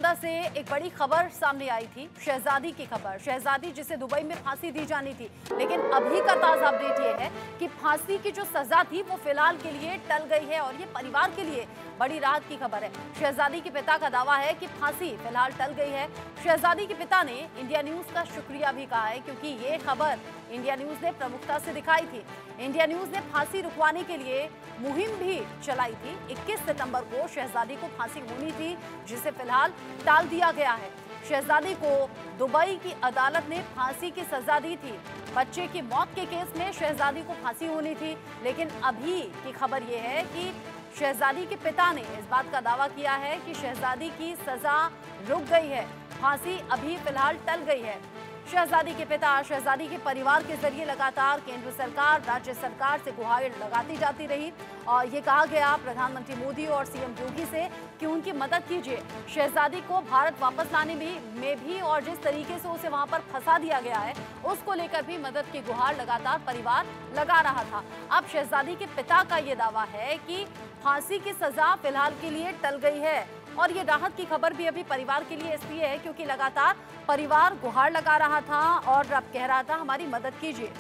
कोलकाता से एक बड़ी खबर सामने आई थी, शहजादी की खबर। शहजादी जिसे दुबई में फांसी दी जानी थी, लेकिन अभी का ताजा अपडेट ये है कि फांसी की जो सजा थी वो फिलहाल के लिए टल गई है और ये परिवार के लिए बड़ी राहत की खबर है। शहजादी के पिता का दावा है कि फांसी फिलहाल टल गई है। शहजादी के पिता ने इंडिया न्यूज का शुक्रिया भी कहा है, क्योंकि ये खबर इंडिया न्यूज ने प्रमुखता से दिखाई थी। इंडिया न्यूज ने फांसी रुकवाने के लिए मुहिम भी चलाई थी। 21 सितंबर को शहजादी को फांसी होनी थी, जिसे फिलहाल टाल दिया गया है। शहजादी को दुबई की अदालत ने फांसी की सजा दी थी। बच्चे की मौत के केस में शहजादी को फांसी होनी थी, लेकिन अभी की खबर यह है कि शहजादी के पिता ने इस बात का दावा किया है कि शहजादी की सजा रुक गई है, फांसी अभी फिलहाल टल गई है। शहजादी के पिता शहजादी के परिवार के जरिए लगातार केंद्र सरकार, राज्य सरकार से गुहार लगाती जाती रही और ये कहा गया प्रधानमंत्री मोदी और सीएम योगी से कि उनकी मदद कीजिए। शहजादी को भारत वापस लाने में भी और जिस तरीके से उसे वहां पर फंसा दिया गया है, उसको लेकर भी मदद की गुहार लगातार परिवार लगा रहा था। अब शहजादी के पिता का ये दावा है कि फांसी की सजा फिलहाल के लिए टल गई है और ये राहत की खबर भी अभी परिवार के लिए इसलिए है क्योंकि लगातार परिवार गुहार लगा रहा था और अब कह रहा था हमारी मदद कीजिए।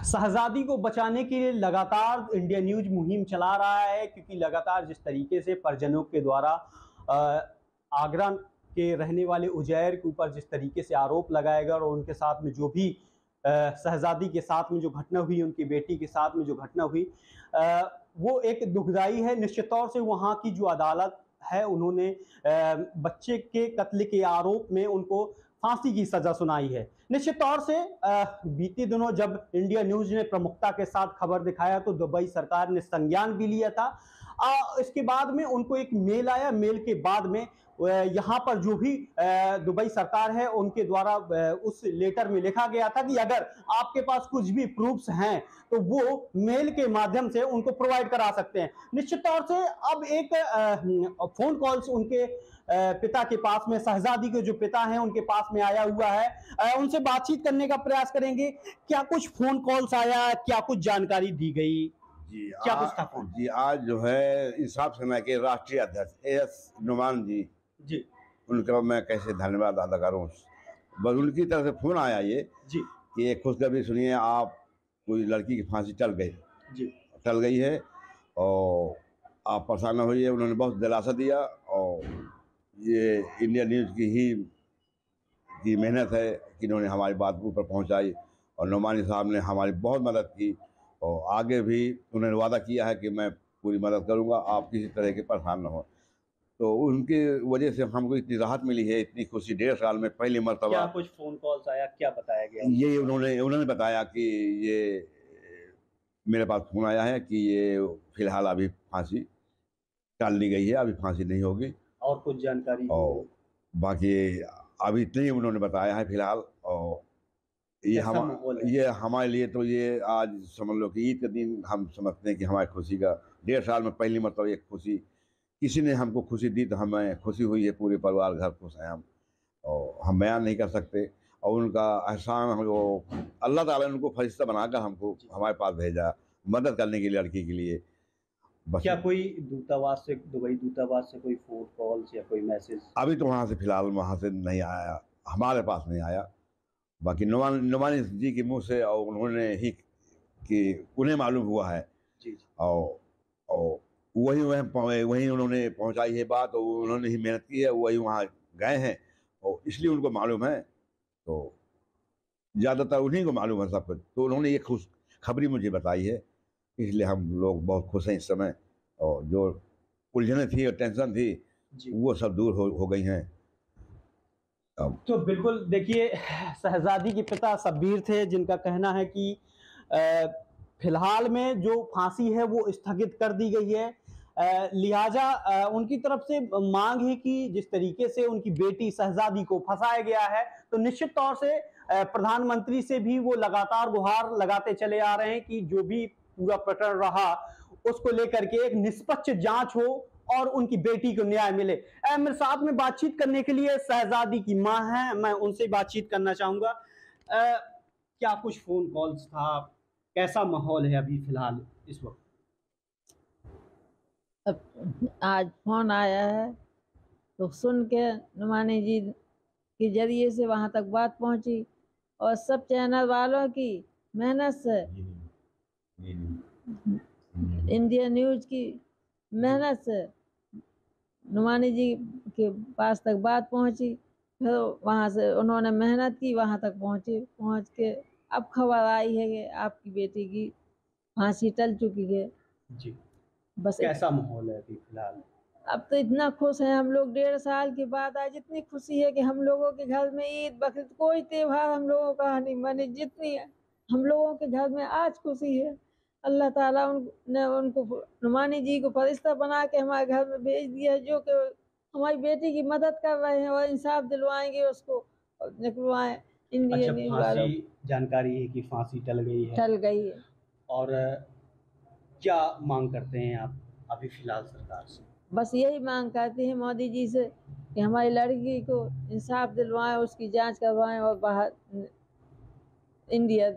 शहजादी को बचाने के लिए लगातार इंडिया न्यूज मुहिम चला रहा है, क्योंकि लगातार जिस तरीके से परिजनों के द्वारा आगरा के रहने वाले उजैर के ऊपर जिस तरीके से आरोप लगाया गया और उनके साथ में जो भी शहजादी के साथ में जो घटना हुई, उनकी बेटी के साथ में जो घटना हुई, वो एक दुखदाई है। निश्चित तौर से वहाँ की जो अदालत है, उन्होंने बच्चे के कत्ल के आरोप में उनको फांसी की सजा सुनाई है। निश्चित तौर से बीते दिनों जब इंडिया न्यूज ने प्रमुखता के साथ खबर दिखाया तो दुबई सरकार ने संज्ञान भी लिया था। इसके बाद में उनको एक मेल आया, मेल के बाद में यहाँ पर जो भी दुबई सरकार है उनके द्वारा उस लेटर में लिखा गया था कि अगर आपके पास कुछ भी प्रूफ्स हैं तो वो मेल के माध्यम से उनको प्रोवाइड करा सकते हैं। निश्चित तौर से अब एक फोन कॉल्स उनके पिता के पास में, शहजादी के जो पिता हैं उनके पास में आया हुआ है। उनसे बातचीत करने का प्रयास करेंगे। क्या कुछ फोन कॉल्स आया, क्या कुछ जानकारी दी गई? जी क्या कुछ था फोन? जी आज जो है इंसाफ सेना के राष्ट्रीय अध्यक्ष एस नुमान जी, उनका मैं कैसे धन्यवाद अदा करूँ। बस उनकी तरफ से फोन आया ये जी कि एक खुशखबरी सुनिए, आप कोई लड़की की फांसी टल गई है और आप परेशान न होइए। उन्होंने बहुत दिलासा दिया और ये इंडिया न्यूज़ की मेहनत है कि इन्होंने हमारी बात को ऊपर पहुंचाई और नुमानी साहब ने हमारी बहुत मदद की और आगे भी उन्होंने वादा किया है कि मैं पूरी मदद करूंगा, आप किसी तरह के परेशान न हो। तो उनकी वजह से हमको इतनी राहत मिली है, इतनी खुशी 1.5 साल में पहली मरतबा। क्या कुछ फोन कॉल्स आया, क्या बताया गया? ये उन्होंने बताया कि ये मेरे पास फोन आया है कि ये फिलहाल अभी फांसी टाल दी गई है, अभी फांसी नहीं होगी। और कुछ जानकारी? और बाकी अभी इतने ही उन्होंने बताया है फिलहाल। और ये हमारे लिए तो ये आज समझ लो कि ईद के दिन हम समझते हैं कि हमारी खुशी का 1.5 साल में पहली मरतबा एक खुशी, किसी ने हमको खुशी दी तो हमें खुशी हुई है। पूरे परिवार घर खुश हैं हम, और हम बयान नहीं कर सकते। और उनका एहसान हमको अल्लाह ताला ने उनको फरिश्ता बनाकर हमको हमारे पास भेजा मदद करने के लिए, लड़की के लिए। बस क्या कोई दूतावास से, दुबई दूतावास से कोई फोन कॉल्स या कोई मैसेज? अभी तो वहाँ से फिलहाल वहाँ से नहीं आया, हमारे पास नहीं आया। बाकी नुमानी जी के मुँह से और उन्होंने ही कि उन्हें मालूम हुआ है जी। और वही उन्होंने पहुंचाई है बात और उन्होंने ही मेहनत की है, वही वहाँ गए हैं और इसलिए उनको मालूम है। तो ज़्यादातर उन्हीं को मालूम है सब कुछ। तो उन्होंने ये खुश खबरी मुझे बताई है, इसलिए हम लोग बहुत खुश हैं इस समय। और जो उलझने थी और टेंशन थी वो सब दूर हो गई हैं। तो बिल्कुल देखिए, शहजादी के पिता शब्बीर थे, जिनका कहना है कि फिलहाल में जो फांसी है वो स्थगित कर दी गई है। लिहाजा उनकी तरफ से मांग है कि जिस तरीके से उनकी बेटी शहजादी को फंसाया गया है, तो निश्चित तौर से प्रधानमंत्री से भी वो लगातार गुहार लगाते चले आ रहे हैं कि जो भी पूरा प्रकरण रहा उसको लेकर के एक निष्पक्ष जांच हो और उनकी बेटी को न्याय मिले। मेरे साथ में बातचीत करने के लिए शहजादी की मां है, मैं उनसे बातचीत करना चाहूंगा। क्या कुछ फोन कॉल्स था, कैसा माहौल है अभी फिलहाल इस वक्त? अब आज फोन आया है तो सुन के नुमानी जी के जरिए से वहाँ तक बात पहुँची, और सब चैनल वालों की मेहनत से, इंडिया न्यूज की मेहनत से नुमानी जी के पास तक बात पहुँची। फिर वहाँ से उन्होंने मेहनत की, वहाँ तक पहुँच के अब खबर आई है कि आपकी बेटी की फांसी टल चुकी है। जी, बस कैसा माहौल है अभी फिलहाल? अब तो इतना खुश हैं हम लोग, 1.5 साल के बाद आज इतनी खुशी है कि हम लोगों के घर में ईद बकरीद कोई त्योहार हम लोगों का नहीं मनी, जितनी है हम लोगों के घर में आज खुशी है। अल्लाह ताला ने उनको नुमानी जी को फरिश्ता बना के हमारे घर में भेज दिया, जो कि हमारी बेटी की मदद कर रहे हैं और इंसाफ दिलवाएंगे उसको और निकलवाएं। इंडिया न्यूज वालों फांसी, जानकारी है कि फांसी टल गई है, टल गई है। और क्या मांग करते हैं आप अभी फिलहाल सरकार से? बस यही मांग करते हैं मोदी जी से कि हमारी लड़की को इंसाफ दिलवाएं, उसकी जांच करवाएं और बाहर इंडिया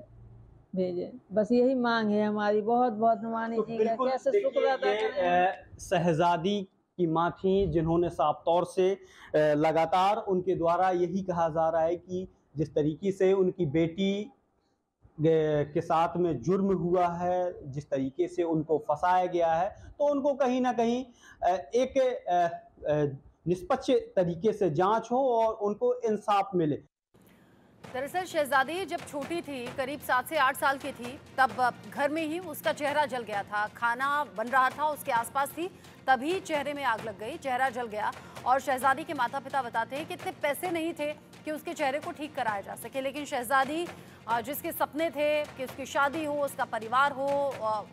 भेजें। बस यही मांग है हमारी। बहुत बहुत नुमानी जी का कैसे शुक्र अदा करें। शहजादी की माँ थी जिन्होंने साफ तौर से लगातार उनके द्वारा यही कहा जा रहा है कि जिस तरीके से उनकी बेटी के साथ में जुर्म हुआ है, जिस तरीके से उनको फंसाया गया है, तो उनको कहीं ना कहीं एक निष्पक्ष तरीके से जांच हो और उनको इंसाफ मिले। दरअसल शहजादी जब छोटी थी, करीब 7 से 8 साल की थी, तब घर में ही उसका चेहरा जल गया था। खाना बन रहा था, उसके आसपास थी, तभी चेहरे में आग लग गई, चेहरा जल गया। और शहजादी के माता पिता बताते हैं कि इतने पैसे नहीं थे कि उसके चेहरे को ठीक कराया जा सके, लेकिन शहजादी जिसके सपने थे कि उसकी शादी हो, उसका परिवार हो,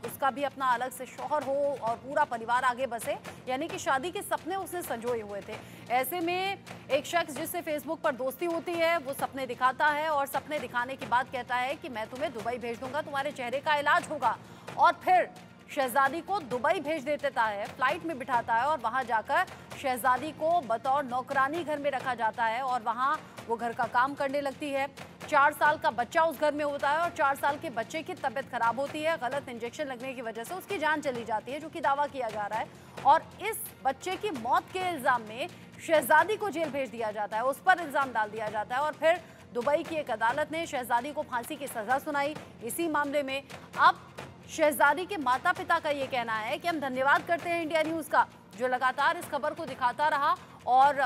उसका भी अपना अलग से शौहर हो और पूरा परिवार आगे बसे, यानी कि शादी के सपने उसने संजोए हुए थे। ऐसे में एक शख्स जिससे फेसबुक पर दोस्ती होती है, वो सपने दिखाता है और सपने दिखाने के बाद कहता है कि मैं तुम्हें दुबई भेज दूंगा, तुम्हारे चेहरे का इलाज होगा। और फिर शहजादी को दुबई भेज देता है, फ्लाइट में बिठाता है और वहां जाकर शहजादी को बतौर नौकरानी घर में रखा जाता है और वहां वो घर का काम करने लगती है। 4 साल का बच्चा उस घर में होता है और 4 साल के बच्चे की तबीयत खराब होती है। गलत इंजेक्शन लगने की वजह से उसकी जान चली जाती है, जो कि दावा किया जा रहा है। और इस बच्चे की मौत के इल्जाम में शहजादी को जेल भेज दिया जाता है, उस पर इल्जाम डाल दिया जाता है और फिर दुबई की एक अदालत ने शहजादी को फांसी की सजा सुनाई। इसी मामले में अब शहजादी के माता पिता का ये कहना है कि हम धन्यवाद करते हैं इंडिया न्यूज का, जो लगातार इस खबर को दिखाता रहा और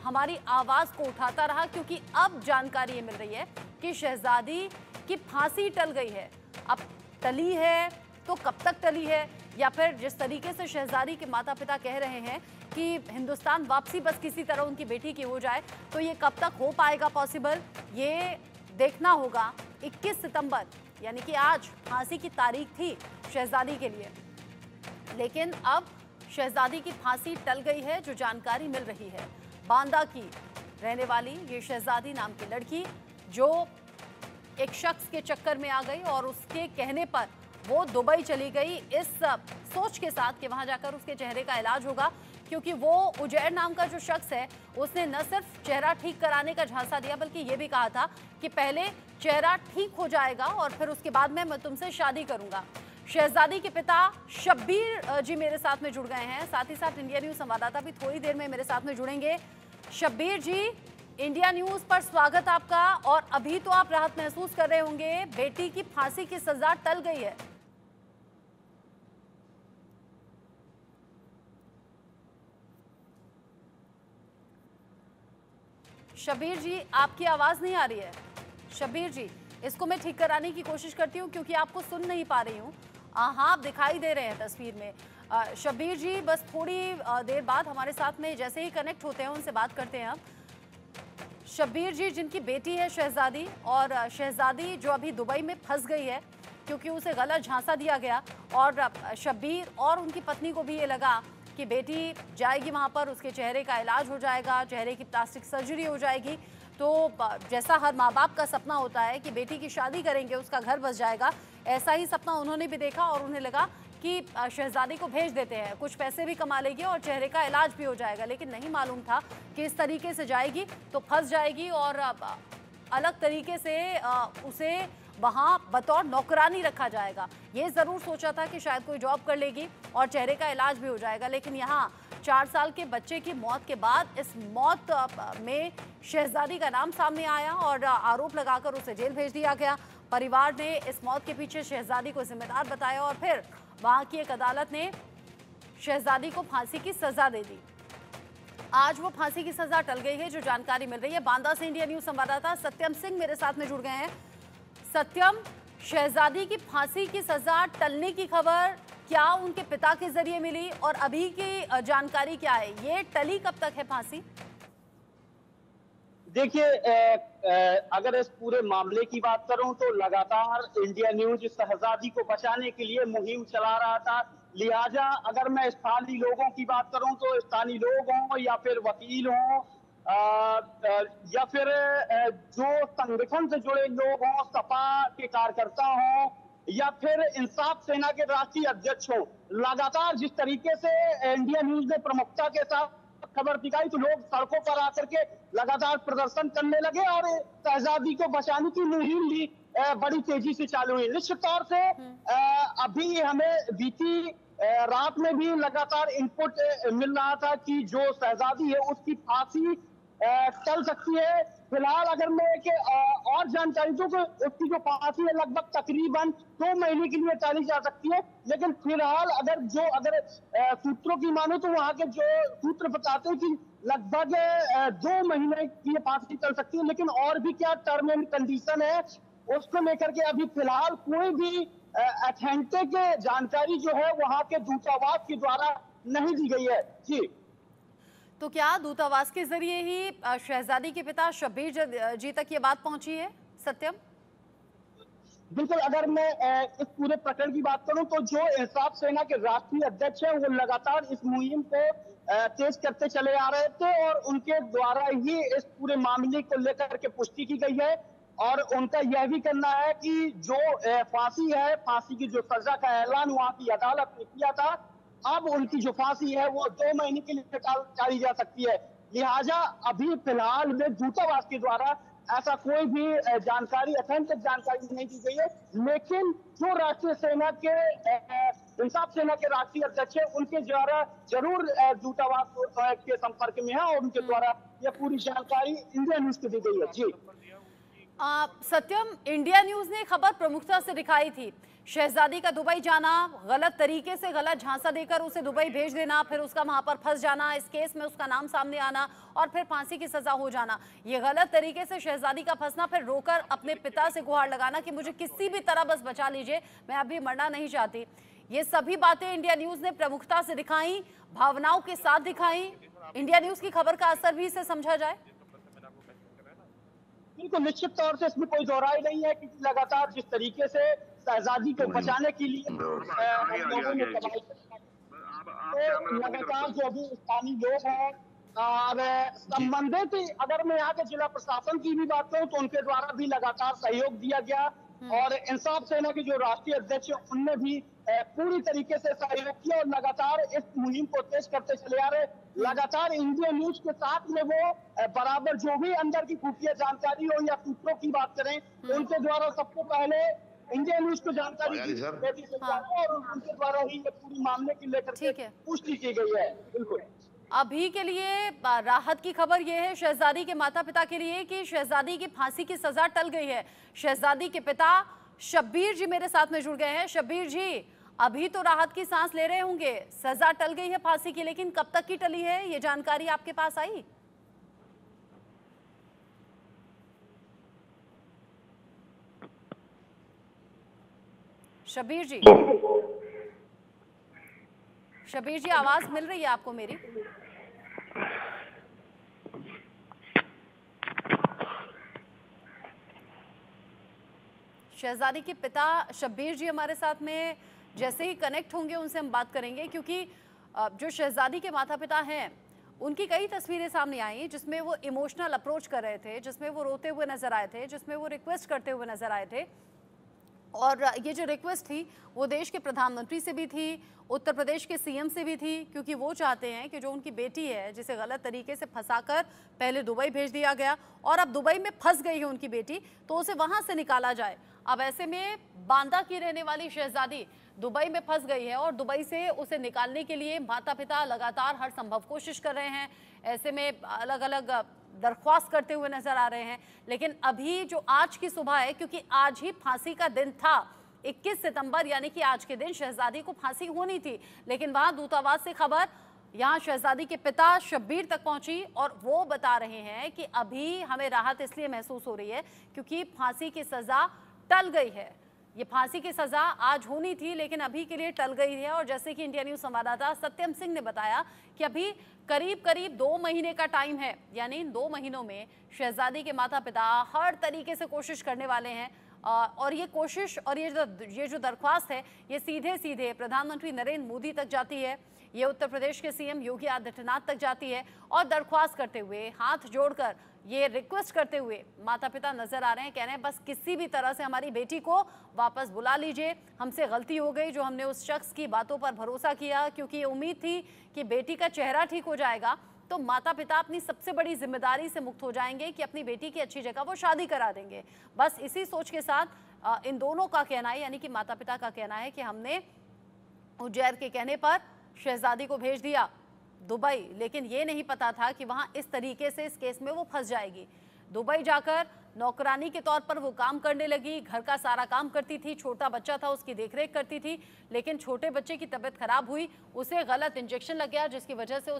हमारी आवाज को उठाता रहा, क्योंकि अब जानकारी ये मिल रही है कि शहजादी की फांसी टल गई है। अब टली है तो कब तक टली है, या फिर जिस तरीके से शहजादी के माता पिता कह रहे हैं कि हिंदुस्तान वापसी बस किसी तरह उनकी बेटी की हो जाए, तो ये कब तक हो पाएगा पॉसिबल, ये देखना होगा। 21 सितंबर यानी कि आज फांसी की तारीख थी शहजादी के लिए, लेकिन अब शहजादी की फांसी टल गई है। जो जानकारी मिल रही है, बांदा की रहने वाली ये शहजादी नाम की लड़की जो एक शख्स के चक्कर में आ गई और उसके कहने पर वो दुबई चली गई, इस सोच के साथ कि वहां जाकर उसके चेहरे का इलाज होगा, क्योंकि वो उजैर नाम का जो शख्स है उसने न सिर्फ चेहरा ठीक कराने का झांसा दिया, बल्कि ये भी कहा था कि पहले चेहरा ठीक हो जाएगा और फिर उसके बाद मैं तुमसे शादी करूंगा। शहजादी के पिता शब्बीर जी मेरे साथ में जुड़ गए हैं, साथ ही साथ इंडिया न्यूज संवाददाता भी थोड़ी देर में मेरे साथ में जुड़ेंगे। शब्बीर जी, इंडिया न्यूज पर स्वागत आपका। और अभी तो आप राहत महसूस कर रहे होंगे, बेटी की फांसी की सजा टल गई है। शब्बीर जी, आपकी आवाज नहीं आ रही है। शब्बीर जी, इसको मैं ठीक कराने की कोशिश करती हूँ क्योंकि आपको सुन नहीं पा रही हूँ। हाँ, आप दिखाई दे रहे हैं तस्वीर में। शब्बीर जी, बस थोड़ी देर बाद हमारे साथ में जैसे ही कनेक्ट होते हैं उनसे बात करते हैं हम। शब्बीर जी, जिनकी बेटी है शहजादी, और शहजादी जो अभी दुबई में फंस गई है क्योंकि उसे गलत झांसा दिया गया, और शब्बीर और उनकी पत्नी को भी ये लगा कि बेटी जाएगी वहाँ पर, उसके चेहरे का इलाज हो जाएगा, चेहरे की प्लास्टिक सर्जरी हो जाएगी, तो जैसा हर माँ बाप का सपना होता है कि बेटी की शादी करेंगे, उसका घर बस जाएगा, ऐसा ही सपना उन्होंने भी देखा और उन्हें लगा कि शहजादी को भेज देते हैं, कुछ पैसे भी कमा लेगी और चेहरे का इलाज भी हो जाएगा। लेकिन नहीं मालूम था कि इस तरीके से जाएगी तो फंस जाएगी और अलग तरीके से उसे वहां बतौर नौकरानी रखा जाएगा। ये जरूर सोचा था कि शायद कोई जॉब कर लेगी और चेहरे का इलाज भी हो जाएगा, लेकिन यहाँ 4 साल के बच्चे की मौत के बाद इस मौत में शहजादी का नाम सामने आया और आरोप लगाकर उसे जेल भेज दिया गया। परिवार ने इस मौत के पीछे शहजादी को जिम्मेदार बताया और फिर वहां की एक अदालत ने शहजादी को फांसी की सजा दे दी। आज वो फांसी की सजा टल गई है, जो जानकारी मिल रही है। बांदा से इंडिया न्यूज संवाददाता सत्यम सिंह मेरे साथ में जुड़ गए हैं। सत्यम, शहजादी की फांसी की सजा टलने की खबर क्या उनके पिता के जरिए मिली और अभी की जानकारी क्या है? ये टली कब तक है फांसी? देखिए, अगर इस पूरे मामले की बात करूं तो लगातार इंडिया न्यूज शहजादी को बचाने के लिए मुहिम चला रहा था। लिहाजा अगर मैं स्थानीय लोगों की बात करूं तो स्थानीय लोग हों या फिर वकील हों या फिर जो संगठन से जुड़े लोग हों, सपा के कार्यकर्ता हों या फिर इंसाफ सेना के राष्ट्रीय अध्यक्ष हों, लगातार जिस तरीके से इंडिया न्यूज ने प्रमुखता के साथ खबर दिखाई तो लोग सड़कों पर आकर के लगातार प्रदर्शन करने लगे और शहजादी को बचाने की मुहिम भी बड़ी तेजी से चालू हुई। निश्चित तौर से अभी हमें बीती रात में भी लगातार इनपुट मिल रहा था कि जो शहजादी है उसकी फांसी टल सकती है। फिलहाल अगर मैं एक और जानकारी दूं तो उसकी जो फांसी है लगभग तकरीबन 2 महीने के लिए टाली जा सकती है, लेकिन फिलहाल अगर सूत्रों की मानो तो वहां के जो सूत्र बताते हैं कि लगभग 2 महीने की फांसी टल सकती है, लेकिन और भी क्या टर्म एंड कंडीशन है उसको लेकर के अभी फिलहाल कोई भी ऑथेंटिक जानकारी जो है वहां के दूतावास के द्वारा नहीं दी गई है। जी, तो क्या दूतावास के जरिए ही शहजादी के पिता शब्बीर जी तक ये बात पहुंची है? सत्यम, बिल्कुल। अगर मैं इस पूरे प्रकरण की बात करूं तो जो इंसाफ सेना के राष्ट्रीय अध्यक्ष हैं वो लगातार इस मुहिम को तेज करते चले आ रहे थे और उनके द्वारा ही इस पूरे मामले को लेकर के पुष्टि की गई है और उनका यह भी कहना है कि जो फांसी है, फांसी की जो सजा का ऐलान वहां की अदालत ने किया था, अब उनकी जो फांसी है वो 2 महीने के लिए टाली जा सकती है। लिहाजा अभी फिलहाल में दूतावास के द्वारा ऐसा कोई भी जानकारी, ऑथेंटिक जानकारी नहीं दी गई है, लेकिन जो राष्ट्रीय सेना के इंसाफ सेना के राष्ट्रीय अध्यक्ष है उनके द्वारा जरूर दूतावास के संपर्क में है और उनके द्वारा यह पूरी जानकारी इंडिया न्यूज को दी गई है। जी सत्यम, इंडिया न्यूज ने खबर प्रमुखता से दिखाई थी। शहजादी का दुबई जाना, गलत तरीके से गलत झांसा देकर उसे दुबई भेज देना, फिर उसका वहां पर फंस जाना, इस केस में उसका नाम सामने आना और फिर फांसी की सजा हो जाना। ये गलत तरीके से शहजादी का फंसना, फिर रोकर अपने पिता से गुहार लगाना कि मुझे किसी भी तरह बस बचा लीजिए, मैं अभी मरना नहीं चाहती। ये सभी बातें इंडिया न्यूज ने प्रमुखता से दिखाई, भावनाओं के साथ दिखाई। इंडिया न्यूज की खबर का असर भी इसे समझा जाए? तो निश्चित तौर से इसमें कोई दोहराई नहीं है, क्योंकि लगातार जिस तरीके से शहजादी को बचाने के लिए लोगों ने तो लगातार जो भी स्थानीय लोग हैं और संबंधित, अगर मैं यहाँ के जिला प्रशासन की भी बात करूँ तो उनके द्वारा भी लगातार सहयोग दिया गया और इंसाफ सेना के जो राष्ट्रीय अध्यक्ष हैं उनने भी पूरी तरीके से सहयोग किया और लगातार इस मुहिम को तेज करते चले आ रहे। लगातार इंडिया न्यूज के साथ में वो बराबर जो भी अंदर की खुफिया जानकारी हो या सूत्रों की बात करें तो उनके द्वारा सबसे पहले इंडिया न्यूज को जानकारी और उनके द्वारा ही पूरी मामले की लेकर पुष्टि की गई है। बिल्कुल, अभी के लिए राहत की खबर यह है शहजादी के माता पिता के लिए कि शहजादी की फांसी की सजा टल गई है। शहजादी के पिता शब्बीर जी मेरे साथ में जुड़ गए हैं। शब्बीर जी, अभी तो राहत की सांस ले रहे होंगे, सजा टल गई है फांसी की, लेकिन कब तक की टली है ये जानकारी आपके पास आई? शब्बीर जी, शब्बीर जी, आवाज मिल रही है आपको मेरी? शहजादी के पिता शब्बीर जी हमारे साथ में जैसे ही कनेक्ट होंगे उनसे हम बात करेंगे, क्योंकि जो शहजादी के माता पिता हैं उनकी कई तस्वीरें सामने आई जिसमें वो इमोशनल अप्रोच कर रहे थे, जिसमें वो रोते हुए नजर आए थे, जिसमें वो रिक्वेस्ट करते हुए नजर आए थे। और ये जो रिक्वेस्ट थी वो देश के प्रधानमंत्री से भी थी, उत्तर प्रदेश के सीएम से भी थी, क्योंकि वो चाहते हैं कि जो उनकी बेटी है जिसे गलत तरीके से फंसाकर पहले दुबई भेज दिया गया और अब दुबई में फंस गई है उनकी बेटी, तो उसे वहां से निकाला जाए। अब ऐसे में बांदा की रहने वाली शहजादी दुबई में फंस गई है और दुबई से उसे निकालने के लिए माता पिता लगातार हर संभव कोशिश कर रहे हैं। ऐसे में अलग अलग दरख्वास्त करते हुए नजर आ रहे हैं। लेकिन अभी जो आज की सुबह है, क्योंकि आज ही फांसी का दिन था, 21 सितंबर यानी कि आज के दिन शहजादी को फांसी होनी थी, लेकिन वहां दूतावास से खबर यहाँ शहजादी के पिता शब्बीर तक पहुंची और वो बता रहे हैं कि अभी हमें राहत इसलिए महसूस हो रही है क्योंकि फांसी की सजा टल गई है। ये फांसी की सजा आज होनी थी लेकिन अभी के लिए टल गई है। और जैसे कि इंडिया न्यूज संवाददाता सत्यम सिंह ने बताया कि अभी करीब करीब 2 महीने का टाइम है, यानी इन 2 महीनों में शहजादी के माता पिता हर तरीके से कोशिश करने वाले हैं। और ये कोशिश और ये जो दरख्वास्त है ये सीधे सीधे प्रधानमंत्री नरेंद्र मोदी तक जाती है, ये उत्तर प्रदेश के सीएम योगी आदित्यनाथ तक जाती है और दरख्वास्त करते हुए, हाथ जोड़कर ये रिक्वेस्ट करते हुए माता पिता नजर आ रहे हैं। कह रहे हैं बस किसी भी तरह से हमारी बेटी को वापस बुला लीजिए, हमसे गलती हो गई जो हमने उस शख्स की बातों पर भरोसा किया, क्योंकि ये उम्मीद थी कि बेटी का चेहरा ठीक हो जाएगा तो माता पिता अपनी सबसे बड़ी जिम्मेदारी से मुक्त हो जाएंगे कि अपनी बेटी की अच्छी जगह वो शादी करा देंगे। बस इसी सोच के साथ इन दोनों का कहना है, यानी कि माता पिता का कहना है कि हमने उजैर के कहने पर शहजादी को भेज दिया दुबई, लेकिन ये नहीं पता था कि वहां इस तरीके से इस केस में वो फंस जाएगी। दुबई जाकर नौकरानी के तौर पर वो काम करने लगी, घर का सारा काम करती थी, छोटा बच्चा था उसकी देखरेख करती थी, लेकिन छोटे बच्चे की तबीयत खराब हुई, उसे गलत इंजेक्शन लग गया जिसकी वजह से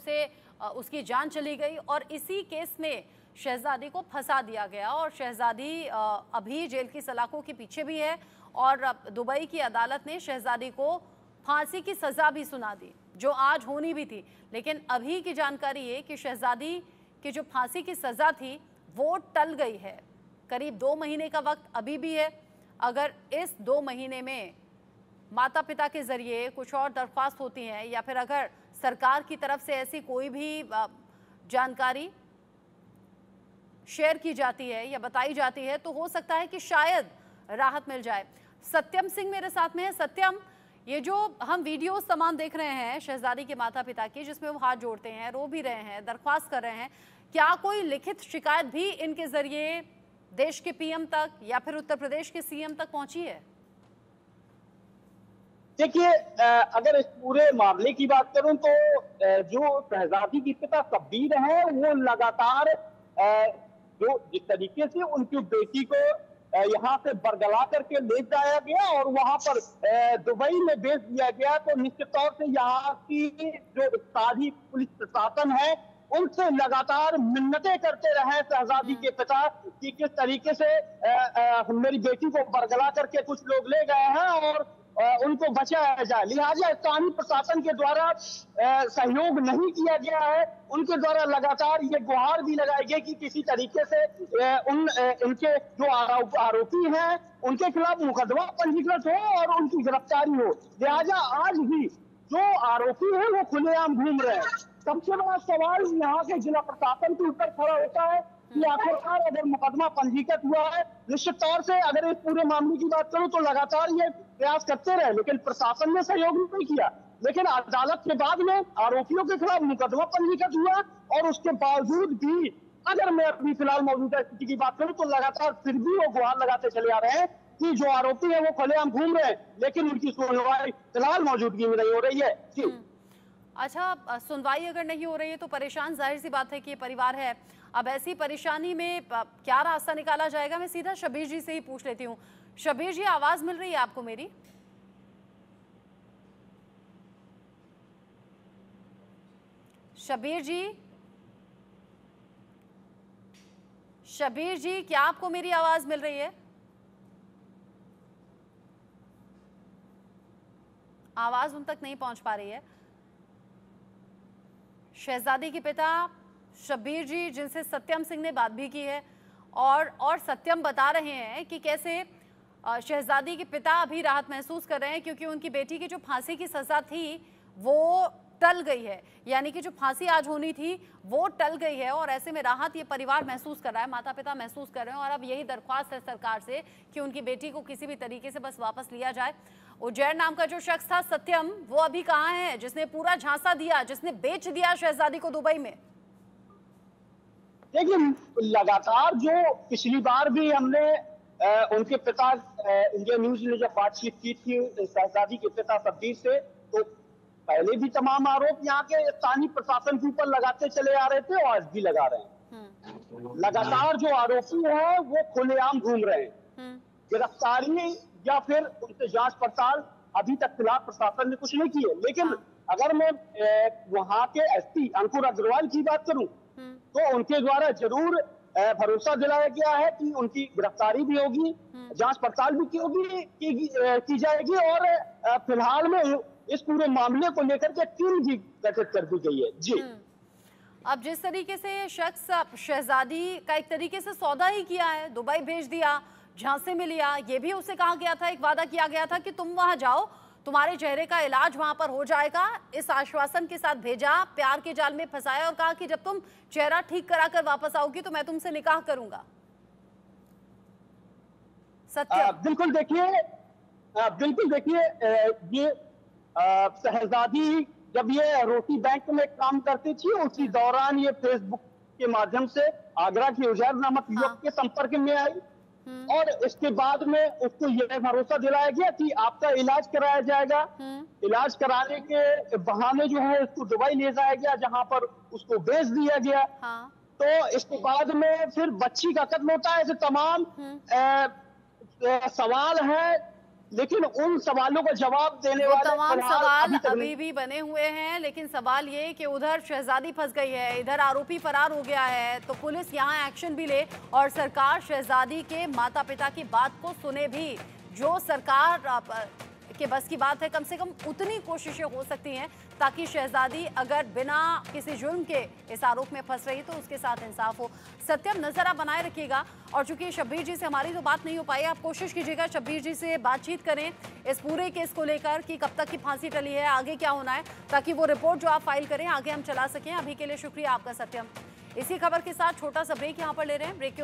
उसकी जान चली गई और इसी केस में शहजादी को फंसा दिया गया और शहजादी अभी जेल की सलाखों के पीछे भी है। और दुबई की अदालत ने शहजादी को फांसी की सजा भी सुना दी जो आज होनी भी थी। लेकिन अभी की जानकारी ये कि शहजादी की जो फांसी की सजा थी वो टल गई है। करीब 2 महीने का वक्त अभी भी है। अगर इस 2 महीने में माता पिता के जरिए कुछ और दरख्वास्त होती हैं या फिर अगर सरकार की तरफ से ऐसी कोई भी जानकारी शेयर की जाती है या बताई जाती है तो हो सकता है कि शायद राहत मिल जाए। सत्यम सिंह मेरे साथ में है। सत्यम, ये जो हम वीडियो तमाम देख रहे हैं शहजादी के माता पिता की, जिसमें वो हाथ जोड़ते हैं, रो भी रहे हैं, दरख्वास्त कर रहे हैं, क्या कोई लिखित शिकायत भी इनके जरिए देश के पीएम तक या फिर उत्तर प्रदेश के सीएम तक पहुंची है? देखिए, अगर इस पूरे मामले की बात करूं तो जो शहजादी के पिता शब्बीर हैं वो लगातार जो जिस तरीके से उनकी बेटी को यहाँ से बरगला करके ले जाया गया और वहां पर दुबई में भेज दिया गया, तो निश्चित तौर से यहाँ की जो स्थानीय पुलिस प्रशासन है उनसे लगातार मिन्नतें करते रहे शहजादी के पिता कि किस तरीके से मेरी बेटी को बरगला करके कुछ लोग ले गए हैं और उनको बचाया जाए। लिहाजा स्थानीय प्रशासन के द्वारा सहयोग नहीं किया गया है। उनके द्वारा लगातार ये गुहार भी लगाई गई कि किसी तरीके से इनके जो आरोपी हैं उनके खिलाफ मुकदमा पंजीकृत हो और उनकी गिरफ्तारी हो। लिहाजा आज भी जो आरोपी है वो खुलेआम घूम रहे हैं। सबसे बड़ा सवाल यहाँ के जिला प्रशासन के ऊपर खड़ा होता है कि आखिरकार अगर मुकदमा पंजीकृत हुआ है, निश्चित तौर से अगर इस पूरे मामले की बात करूं तो लगातार ये प्रयास करते रहे लेकिन प्रशासन ने सहयोग नहीं किया। लेकिन अदालत के बाद में आरोपियों के खिलाफ मुकदमा पंजीकृत हुआ और उसके बावजूद भी अगर मैं अभी फिलहाल मौजूदा स्थिति की बात करूं तो लगातार फिर भी वो गुहार लगाते चले आ रहे हैं कि जो आरोपी है वो खुलेआम घूम रहे हैं लेकिन उनकी सुनवाई फिलहाल मौजूदगी में नहीं हो रही है। जी अच्छा, सुनवाई अगर नहीं हो रही है तो परेशान जाहिर सी बात है कि ये परिवार है। अब ऐसी परेशानी में क्या रास्ता निकाला जाएगा? मैं सीधा शब्बीर जी से ही पूछ लेती हूँ। शब्बीर जी, आवाज मिल रही है आपको मेरी? शब्बीर जी, शब्बीर जी, क्या आपको मेरी आवाज मिल रही है? आवाज उन तक नहीं पहुंच पा रही है। शहजादी के पिता शब्बीर जी, जिनसे सत्यम सिंह ने बात भी की है और सत्यम बता रहे हैं कि कैसे शहजादी के पिता अभी राहत महसूस कर रहे हैं क्योंकि उनकी बेटी की जो फांसी की सजा थी वो टल गई है, यानी कि जो फांसी आज होनी थी वो टल गई है और ऐसे में राहत ये परिवार महसूस कर रहा है, माता पिता महसूस कर रहे हैं। और अब यही दरख्वास्त है सरकार से कि उनकी बेटी को किसी भी तरीके से बस वापस लिया जाए। उजैर नाम का जो शख्स था सत्यम, वो अभी कहाँ है जिसने पूरा झांसा दिया, जिसने बेच दिया शहजादी को दुबई में? देखिए, लगातार जो पिछली बार भी हमने उनके पिता इंडिया न्यूज ने जब बातचीत की थी शहजादी के पिता शब्बीर से, तो पहले भी तमाम आरोप यहाँ के स्थानीय प्रशासन के ऊपर लगाते चले आ रहे थे और आज भी लगा रहे हैं। लगातार जो आरोपी हैं वो खुलेआम घूम रहे हैं। गिरफ्तारी या फिर उनसे जांच पड़ताल अभी तक फिलहाल प्रशासन ने कुछ नहीं की है। लेकिन अगर मैं वहाँ के एसपी अंकुर अग्रवाल की बात करूं तो उनके द्वारा जरूर भरोसा दिलाया गया है कि उनकी गिरफ्तारी भी होगी, जांच पड़ताल भी की जाएगी और फिलहाल में इस पूरे मामले को लेकर के टीम भी गठित कर दी गई है। जी, अब जिस तरीके से ये शख्स शहजादी का एक तरीके से सौदा ही किया है, दुबई भेज दिया, झांसे में लिया, ये भी उसे कहा गया था, एक वादा किया गया था कि तुम वहां जाओ, तुम्हारे चेहरे का इलाज वहां पर हो जाएगा, इस आश्वासन के साथ भेजा, प्यार के जाल में फंसाया और कहा कि जब तुम चेहरा ठीक कराकर वापस आओगी तो मैं तुमसे निकाह करूंगा। सत्य बिल्कुल देखिए ये शहजादी जब ये रोटी बैंक में काम करती थी उसी दौरान ये फेसबुक के माध्यम से आगरा के उजैर नामक युवक के संपर्क में आई और इसके बाद में उसको यह भरोसा दिलाया गया कि आपका इलाज कराया जाएगा। इलाज कराने के बहाने जो है उसको दुबई ले जाया गया जहां पर उसको बेच दिया गया। तो इसके बाद में फिर बच्ची का कत्ल होता है। ऐसे तमाम सवाल हैं, लेकिन उन सवालों का जवाब देने वाले तमाम सवाल अभी भी बने हुए हैं। लेकिन सवाल ये कि उधर शहजादी फंस गई है, इधर आरोपी फरार हो गया है, तो पुलिस यहाँ एक्शन भी ले और सरकार शहजादी के माता पिता की बात को सुने भी। जो सरकार के बस की बात है, कम से कम उतनी कोशिशें हो सकती हैं ताकि शहजादी अगर बिना किसी जुर्म के इस आरोप में फंस रही तो उसके साथ इंसाफ हो। सत्यम, नजर आप बनाए रखिएगा और चूंकि शब्बीर जी से हमारी तो बात नहीं हो पाई, आप कोशिश कीजिएगा शब्बीर जी से बातचीत करें इस पूरे केस को लेकर कि कब तक की फांसी टली है, आगे क्या होना है, ताकि वो रिपोर्ट जो आप फाइल करें आगे हम चला सकें। अभी के लिए शुक्रिया आपका सत्यम। इसी खबर के साथ छोटा सा ब्रेक यहाँ पर ले रहे हैं। ब्रेक